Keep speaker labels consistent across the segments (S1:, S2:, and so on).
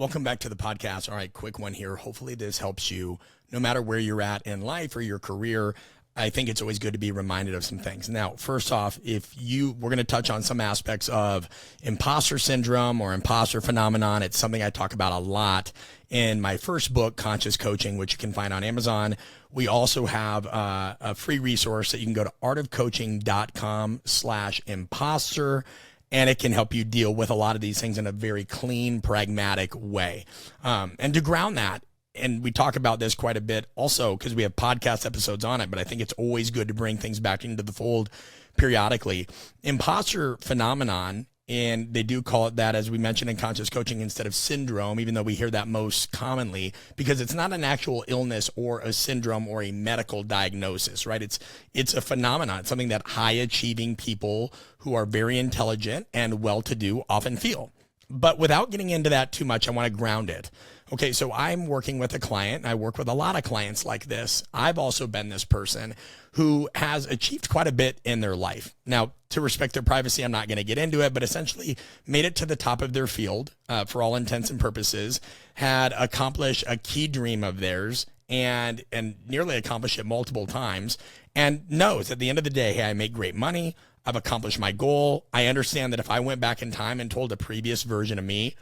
S1: Welcome back to the podcast. All right, quick one here. Hopefully this helps you no matter where you're at in life or your career. I think it's always good to be reminded of some things. Now, first off, we're going to touch on some aspects of imposter syndrome or imposter phenomenon. It's something I talk about a lot in my first book, Conscious Coaching, which you can find on Amazon. We also have a free resource that you can go to artofcoaching.com/imposter. And it can help you deal with a lot of these things in a very clean, pragmatic way. And to ground that, and we talk about this quite a bit also because we have podcast episodes on it, but I think it's always good to bring things back into the fold periodically. Imposter phenomenon, and they do call it that, as we mentioned in Conscious Coaching, instead of syndrome, even though we hear that most commonly, because it's not an actual illness or a syndrome or a medical diagnosis, right? It's a phenomenon. It's something that high-achieving people who are very intelligent and well-to-do often feel. But without getting into that too much, I want to ground it. Okay, so I'm working with a client, and I work with a lot of clients like this. I've also been this person who has achieved quite a bit in their life. Now, to respect their privacy, I'm not going to get into it, but essentially made it to the top of their field for all intents and purposes, had accomplished a key dream of theirs and nearly accomplished it multiple times, and knows at the end of the day, hey, I make great money. I've accomplished my goal. I understand that if I went back in time and told a previous version of me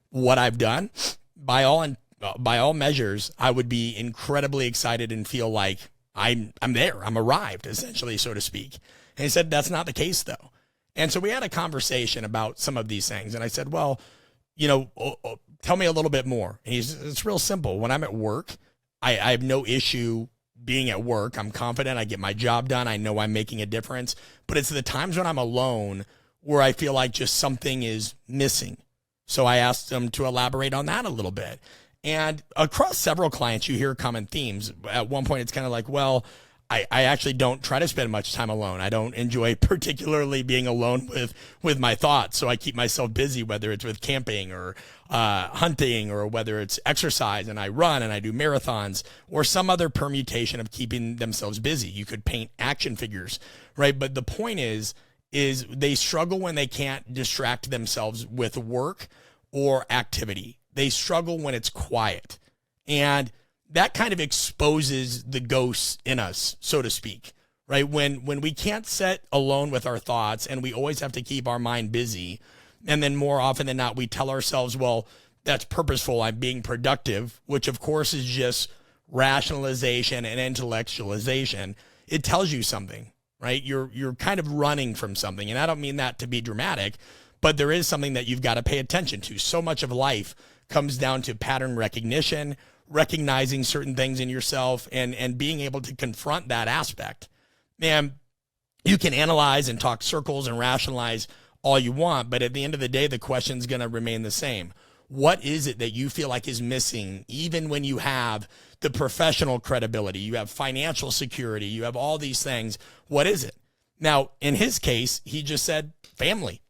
S1: what I've done, by all measures, I would be incredibly excited and feel like I'm there. I'm arrived, essentially, so to speak. And he said, that's not the case, though. And so we had a conversation about some of these things. And I said, well, tell me a little bit more. And it's real simple. When I'm at work, I have no issue being at work. I'm confident. I get my job done. I know I'm making a difference. But it's the times when I'm alone where I feel like just something is missing. So I asked them to elaborate on that a little bit. And across several clients, you hear common themes. At one point, it's kind of like, well, I actually don't try to spend much time alone. I don't enjoy particularly being alone with my thoughts. So I keep myself busy, whether it's with camping or hunting, or whether it's exercise and I run and I do marathons, or some other permutation of keeping themselves busy. You could paint action figures, right? But the point is they struggle when they can't distract themselves with work or activity. They struggle when it's quiet. And that kind of exposes the ghosts in us, so to speak, right? When we can't sit alone with our thoughts and we always have to keep our mind busy, and then more often than not, we tell ourselves, well, that's purposeful, I'm being productive, which of course is just rationalization and intellectualization. It tells you something, right? You're kind of running from something. And I don't mean that to be dramatic, but there is something that you've got to pay attention to. So much of life comes down to pattern recognition, recognizing certain things in yourself, and being able to confront that aspect. Man, you can analyze and talk circles and rationalize all you want, but at the end of the day, the question's going to remain the same. What is it that you feel like is missing, even when you have the professional credibility, you have financial security, you have all these things? What is it? Now, in his case, he just said family.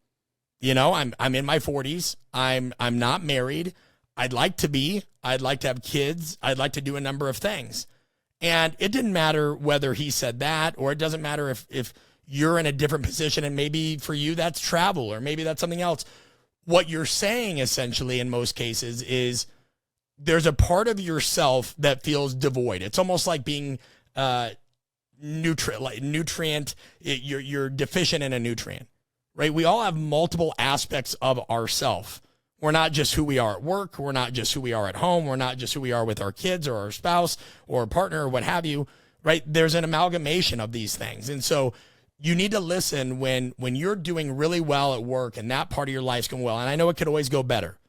S1: I'm in my 40s. I'm not married. I'd like to be. I'd like to have kids. I'd like to do a number of things. And it didn't matter whether he said that, or it doesn't matter if you're in a different position and maybe for you that's travel or maybe that's something else. What you're saying essentially in most cases is there's a part of yourself that feels devoid. It's almost like being nutrient. You're deficient in a nutrient, right? We all have multiple aspects of ourself. We're not just who we are at work. We're not just who we are at home. We're not just who we are with our kids or our spouse or partner or what have you, right? There's an amalgamation of these things. And so you need to listen when you're doing really well at work and that part of your life's going well. And I know it could always go better.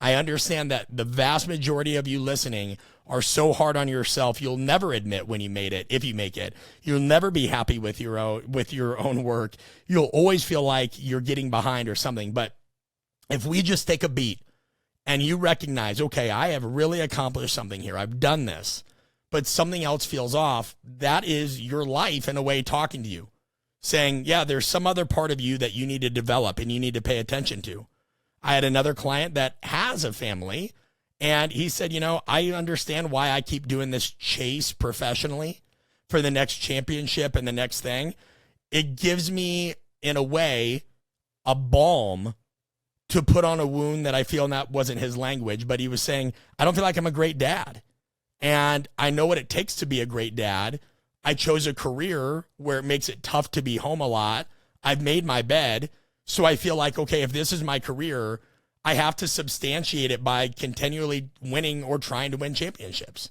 S1: I understand that the vast majority of you listening are so hard on yourself, you'll never admit when you made it, if you make it. You'll never be happy with your own work. You'll always feel like you're getting behind or something. But if we just take a beat and you recognize, okay, I have really accomplished something here. I've done this, but something else feels off. That is your life in a way talking to you, saying, yeah, there's some other part of you that you need to develop and you need to pay attention to. I had another client that has a family, and he said, I understand why I keep doing this chase professionally for the next championship and the next thing. It gives me, in a way, a balm to put on a wound that I feel, and that wasn't his language, but he was saying, I don't feel like I'm a great dad. And I know what it takes to be a great dad. I chose a career where it makes it tough to be home a lot. I've made my bed. So I feel like, okay, if this is my career, I have to substantiate it by continually winning or trying to win championships.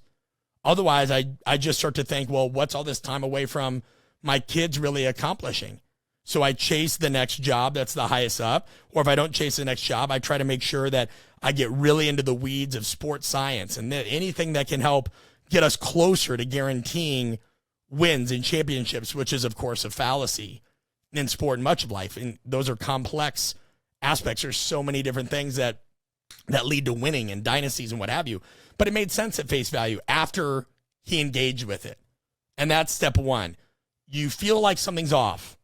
S1: Otherwise, I just start to think, well, what's all this time away from my kids really accomplishing? So I chase the next job that's the highest up. Or if I don't chase the next job, I try to make sure that I get really into the weeds of sports science and anything that can help get us closer to guaranteeing wins and championships, which is, of course, a fallacy in sport and much of life. And those are complex aspects. There's so many different things that lead to winning and dynasties and what have you. But it made sense at face value after he engaged with it. And that's step one. You feel like something's off.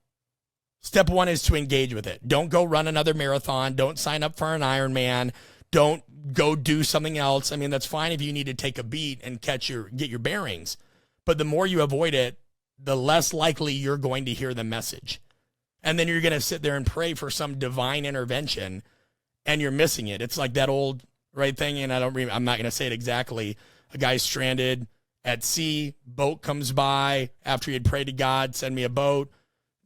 S1: Step one is to engage with it. Don't go run another marathon. Don't sign up for an Ironman. Don't go do something else. I mean, that's fine if you need to take a beat and get your bearings. But the more you avoid it, the less likely you're going to hear the message. And then you're going to sit there and pray for some divine intervention, and you're missing it. It's like that old thing, and I'm not going to say it exactly. A guy's stranded at sea, boat comes by after he had prayed to God, send me a boat.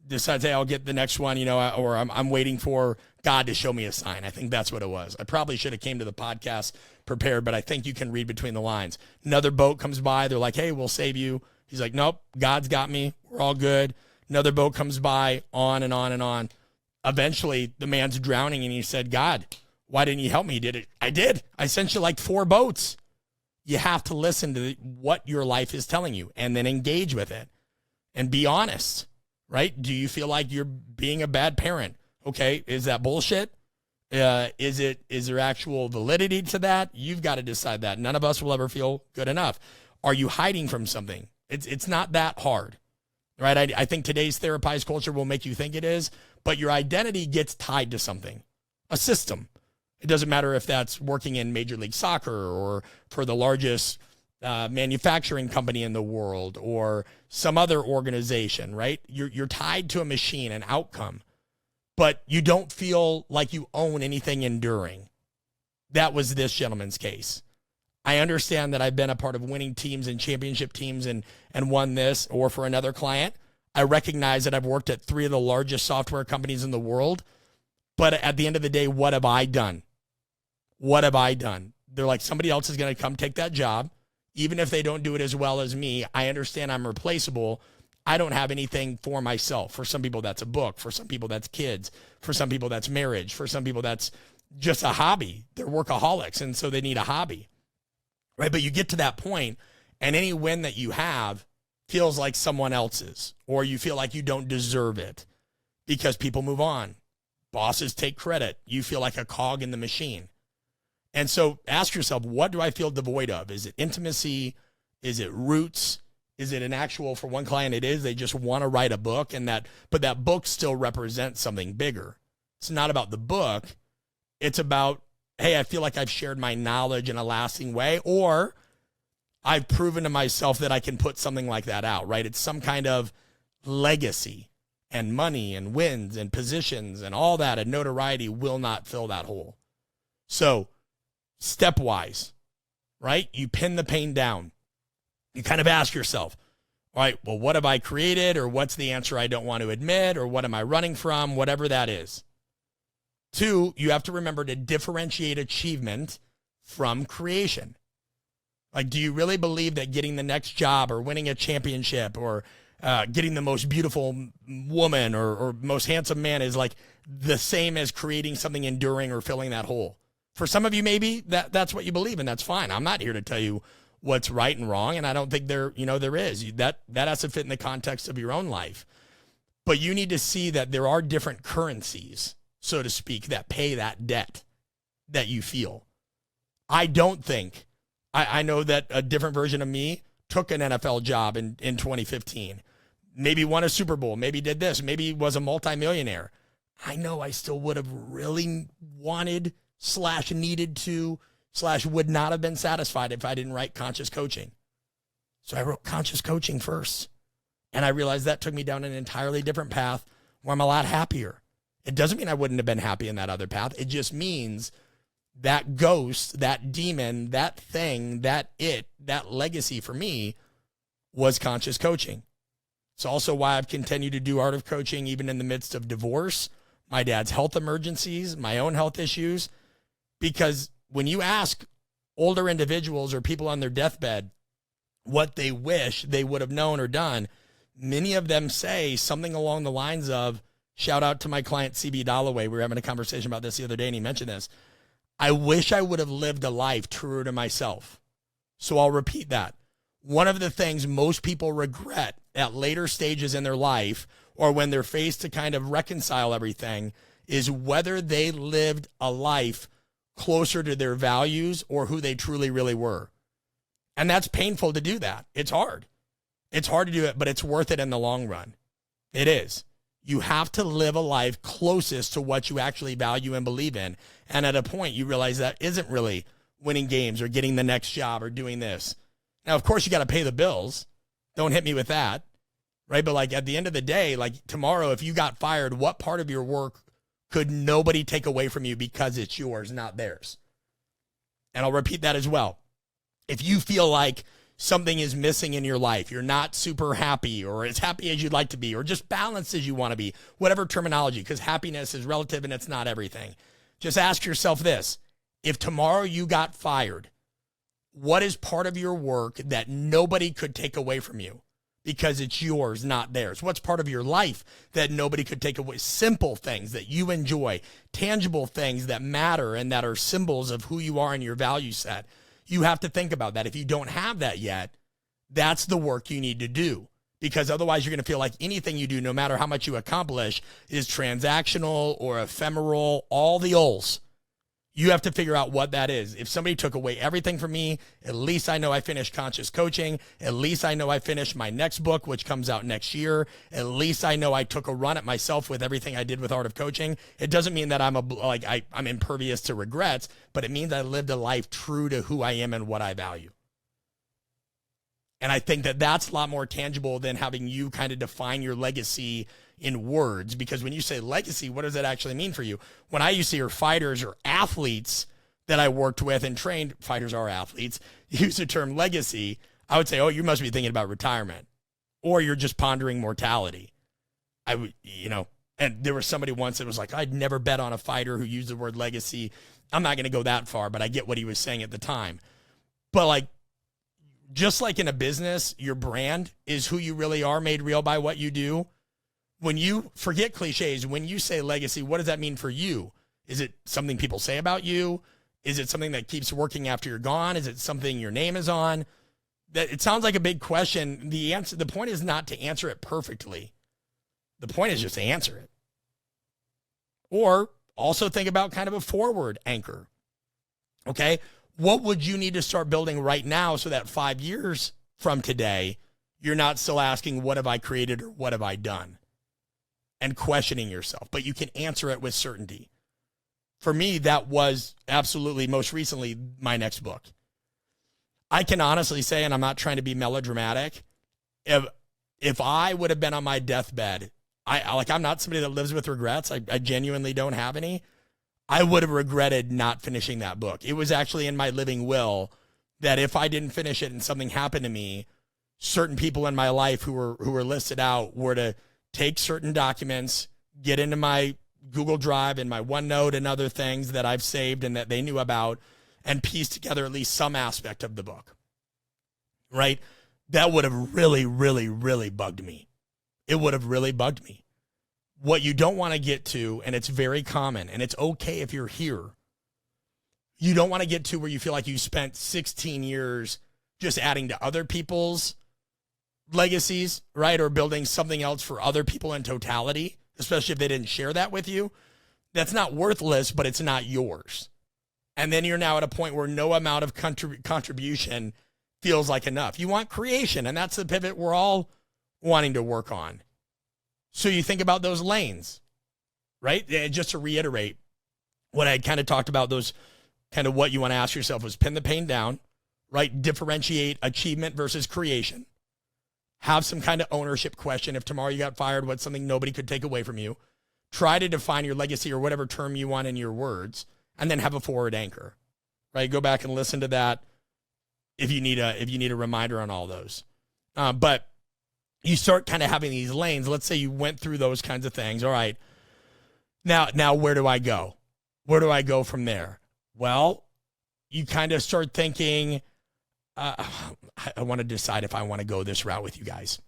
S1: Decides, hey, I'll get the next one, or I'm waiting for God to show me a sign. I think that's what it was. I probably should have came to the podcast prepared, but I think you can read between the lines. Another boat comes by. They're like, hey, we'll save you. He's like, nope, God's got me. We're all good. Another boat comes by, on and on and on. Eventually, the man's drowning, and he said, God, why didn't you help me? Did it? I did. I sent you like 4 boats. You have to listen to what your life is telling you and then engage with it and be honest. Right? Do you feel like you're being a bad parent? Okay. Is that bullshit? Is there actual validity to that? You've got to decide that. None of us will ever feel good enough. Are you hiding from something? It's not that hard, right? I think today's therapized culture will make you think it is, but your identity gets tied to something, a system. It doesn't matter if that's working in Major League Soccer or for the largest manufacturing company in the world or some other organization, right? You're tied to a machine, an outcome, but you don't feel like you own anything enduring. That was this gentleman's case. I understand that I've been a part of winning teams and championship teams and won this, or for another client. I recognize that I've worked at 3 of the largest software companies in the world, but at the end of the day, what have I done? What have I done? They're like, somebody else is going to come take that job. Even if they don't do it as well as me, I understand I'm replaceable. I don't have anything for myself. For some people, that's a book. For some people, that's kids. For some people, that's marriage. For some people, that's just a hobby. They're workaholics, and so they need a hobby, right? But you get to that point, and any win that you have feels like someone else's, or you feel like you don't deserve it because people move on. Bosses take credit. You feel like a cog in the machine. And so ask yourself, what do I feel devoid of? Is it intimacy? Is it roots? Is it an actual, for one client it is, they just want to write a book, but that book still represents something bigger. It's not about the book. It's about, hey, I feel like I've shared my knowledge in a lasting way, or I've proven to myself that I can put something like that out, right? It's some kind of legacy, and money and wins and positions and all that, and notoriety will not fill that hole. So stepwise, right? You pin the pain down. You kind of ask yourself, all right, well, what have I created, or what's the answer I don't want to admit, or what am I running from, whatever that is. 2, you have to remember to differentiate achievement from creation. Like, do you really believe that getting the next job or winning a championship or getting the most beautiful woman or most handsome man is like the same as creating something enduring or filling that hole? For some of you, maybe that's what you believe, and that's fine. I'm not here to tell you what's right and wrong, and I don't think there is. That has to fit in the context of your own life. But you need to see that there are different currencies, so to speak, that pay that debt that you feel. I don't think, I know that a different version of me took an NFL job in 2015, maybe won a Super Bowl, maybe did this, maybe was a multimillionaire. I know I still would have really wanted / needed to / would not have been satisfied if I didn't write conscious coaching. So I wrote conscious coaching first. And I realized that took me down an entirely different path where I'm a lot happier. It doesn't mean I wouldn't have been happy in that other path. It just means that ghost, that demon, that thing, that legacy for me was conscious coaching. It's also why I've continued to do art of coaching even in the midst of divorce, my dad's health emergencies, my own health issues. Because when you ask older individuals or people on their deathbed what they wish they would have known or done, many of them say something along the lines of, shout out to my client, CB Dalloway. We were having a conversation about this the other day, and he mentioned this. I wish I would have lived a life truer to myself. So I'll repeat that. One of the things most people regret at later stages in their life, or when they're faced to kind of reconcile everything, is whether they lived a life closer to their values or who they truly, really were. And that's painful to do that. It's hard. It's hard to do it, but it's worth it in the long run. It is. You have to live a life closest to what you actually value and believe in. And at a point, you realize that isn't really winning games or getting the next job or doing this. Now, of course, you got to pay the bills. Don't hit me with that, right? But like at the end of the day, like tomorrow, if you got fired, what part of your work could nobody take away from you because it's yours, not theirs? And I'll repeat that as well. If you feel like something is missing in your life, you're not super happy or as happy as you'd like to be or just balanced as you want to be, whatever terminology, because happiness is relative and it's not everything. Just ask yourself this. If tomorrow you got fired, what is part of your work that nobody could take away from you because it's yours, not theirs? What's part of your life that nobody could take away? Simple things that you enjoy, tangible things that matter and that are symbols of who you are and your value set. You have to think about that. If you don't have that yet, that's the work you need to do, because otherwise you're going to feel like anything you do, no matter how much you accomplish, is transactional or ephemeral, all the ols. You have to figure out what that is. If somebody took away everything from me, at least I know I finished conscious coaching. At least I know I finished my next book, which comes out next year. At least I know I took a run at myself with everything I did with Art of Coaching. It doesn't mean that I'm impervious to regrets, but it means I lived a life true to who I am and what I value. And I think that that's a lot more tangible than having you kind of define your legacy in words, because when you say legacy, what does that actually mean for you? When I used to hear fighters or athletes that I worked with and trained, fighters are athletes, use the term legacy, I would say, oh, you must be thinking about retirement, or you're just pondering mortality. I would, and there was somebody once that was like, I'd never bet on a fighter who used the word legacy. I'm not going to go that far, but I get what he was saying at the time. But like, just like in a business, your brand is who you really are, made real by what you do. When you forget cliches, when you say legacy, what does that mean for you? Is it something people say about you? Is it something that keeps working after you're gone? Is it something your name is on? That it sounds like a big question. The point is not to answer it perfectly. The point is just to answer it. Or also think about kind of a forward anchor. Okay? What would you need to start building right now so that 5 years from today, you're not still asking, what have I created or what have I done? And questioning yourself, but you can answer it with certainty. For me, that was absolutely most recently my next book. I can honestly say, and I'm not trying to be melodramatic, if I would have been on my deathbed, I'm not somebody that lives with regrets. I genuinely don't have any. I would have regretted not finishing that book. It was actually in my living will that if I didn't finish it and something happened to me, certain people in my life who were listed out were to take certain documents, get into my Google Drive and my OneNote and other things that I've saved and that they knew about, and piece together at least some aspect of the book, right? That would have really, really, really bugged me. It would have really bugged me. What you don't want to get to, and it's very common, and it's okay if you're here, you don't want to get to where you feel like you spent 16 years just adding to other people's legacies, right? Or building something else for other people in totality, especially if they didn't share that with you. That's not worthless, but it's not yours. And then you're now at a point where no amount of contribution feels like enough. You want creation, and that's the pivot we're all wanting to work on. So you think about those lanes, right? And just to reiterate what I kind of talked about, those kind of what you want to ask yourself was pin the pain down, right? Differentiate achievement versus creation. Have some kind of ownership question. If tomorrow you got fired, what's something nobody could take away from you? try to define your legacy or whatever term you want in your words, and then have a forward anchor, right? Go back and listen to that if you need a reminder on all those. But you start kind of having these lanes. Let's say you went through those kinds of things. All right, now where do I go? Where do I go from there? Well, you kind of start thinking, I want to decide if I want to go this route with you guys.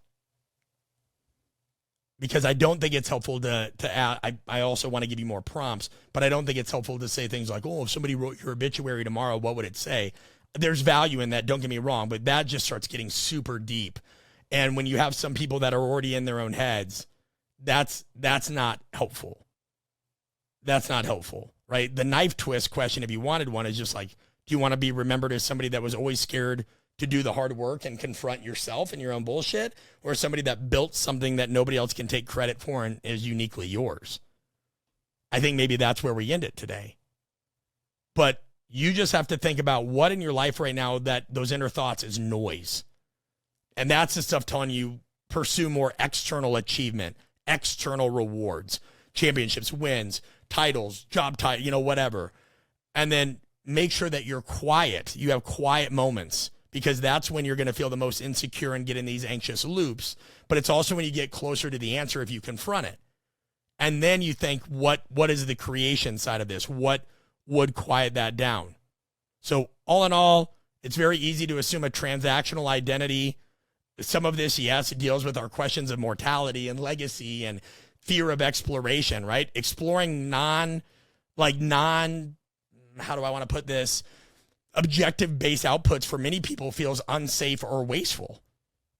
S1: Because I don't think it's helpful to add, I also want to give you more prompts, but I don't think it's helpful to say things like, oh, if somebody wrote your obituary tomorrow, what would it say? There's value in that, don't get me wrong, but that just starts getting super deep. And when you have some people that are already in their own heads, that's not helpful. That's not helpful, right? The knife twist question, if you wanted one, is just like, do you want to be remembered as somebody that was always scared to do the hard work and confront yourself and your own bullshit, or somebody that built something that nobody else can take credit for and is uniquely yours? I think maybe that's where we end it today. But you just have to think about what in your life right now that those inner thoughts is noise. And that's the stuff telling you pursue more external achievement, external rewards, championships, wins, titles, job title, whatever. And then make sure that you're quiet. You have quiet moments, because that's when you're going to feel the most insecure and get in these anxious loops. But it's also when you get closer to the answer if you confront it. And then you think, what is the creation side of this? What would quiet that down? So all in all, it's very easy to assume a transactional identity. Some of this, yes, it deals with our questions of mortality and legacy and fear of exploration, right? Exploring how do I want to put this? Objective-based outputs for many people feels unsafe or wasteful.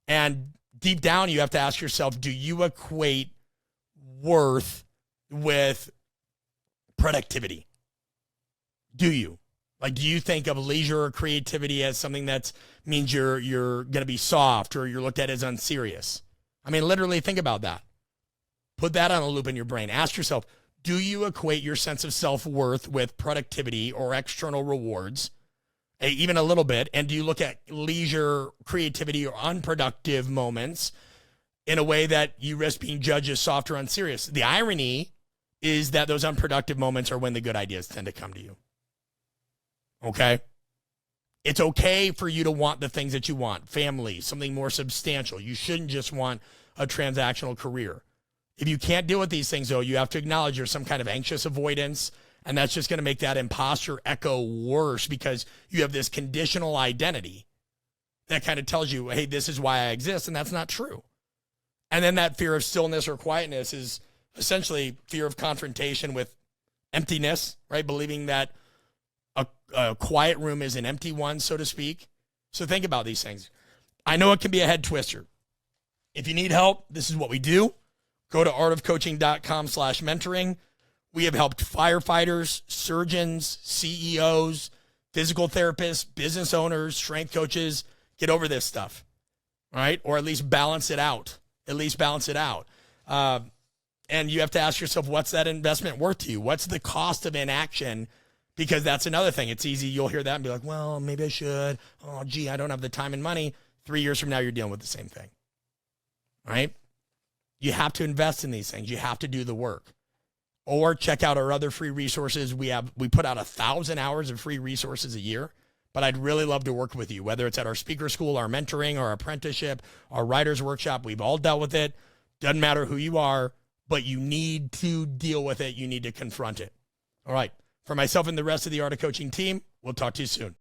S1: And deep down, you have to ask yourself, do you equate worth with productivity? Do you? Do you think of leisure or creativity as something that means you're going to be soft, or you're looked at as unserious? I mean, literally think about that. Put that on a loop in your brain. Ask yourself, do you equate your sense of self-worth with productivity or external rewards, even a little bit? And do you look at leisure, creativity, or unproductive moments in a way that you risk being judged as soft or unserious? The irony is that those unproductive moments are when the good ideas tend to come to you. Okay? It's okay for you to want the things that you want. Family, something more substantial. You shouldn't just want a transactional career. If you can't deal with these things, though, you have to acknowledge there's some kind of anxious avoidance, and that's just going to make that imposter echo worse, because you have this conditional identity that kind of tells you, hey, this is why I exist, and that's not true. And then that fear of stillness or quietness is essentially fear of confrontation with emptiness, right? Believing that a quiet room is an empty one, so to speak. So think about these things. I know it can be a head twister. If you need help, this is what we do. Go to artofcoaching.com/mentoring. We have helped firefighters, surgeons, CEOs, physical therapists, business owners, strength coaches get over this stuff, all right? Or at least balance it out. And you have to ask yourself, what's that investment worth to you? What's the cost of inaction? Because that's another thing. It's easy. You'll hear that and be like, well, maybe I should. Oh, gee, I don't have the time and money. 3 years from now, you're dealing with the same thing, all right? You have to invest in these things. You have to do the work. Or check out our other free resources. We put out 1,000 hours of free resources a year, but I'd really love to work with you, whether it's at our speaker school, our mentoring, our apprenticeship, our writer's workshop. We've all dealt with it. Doesn't matter who you are, but you need to deal with it. You need to confront it. All right. For myself and the rest of the Art of Coaching team, we'll talk to you soon.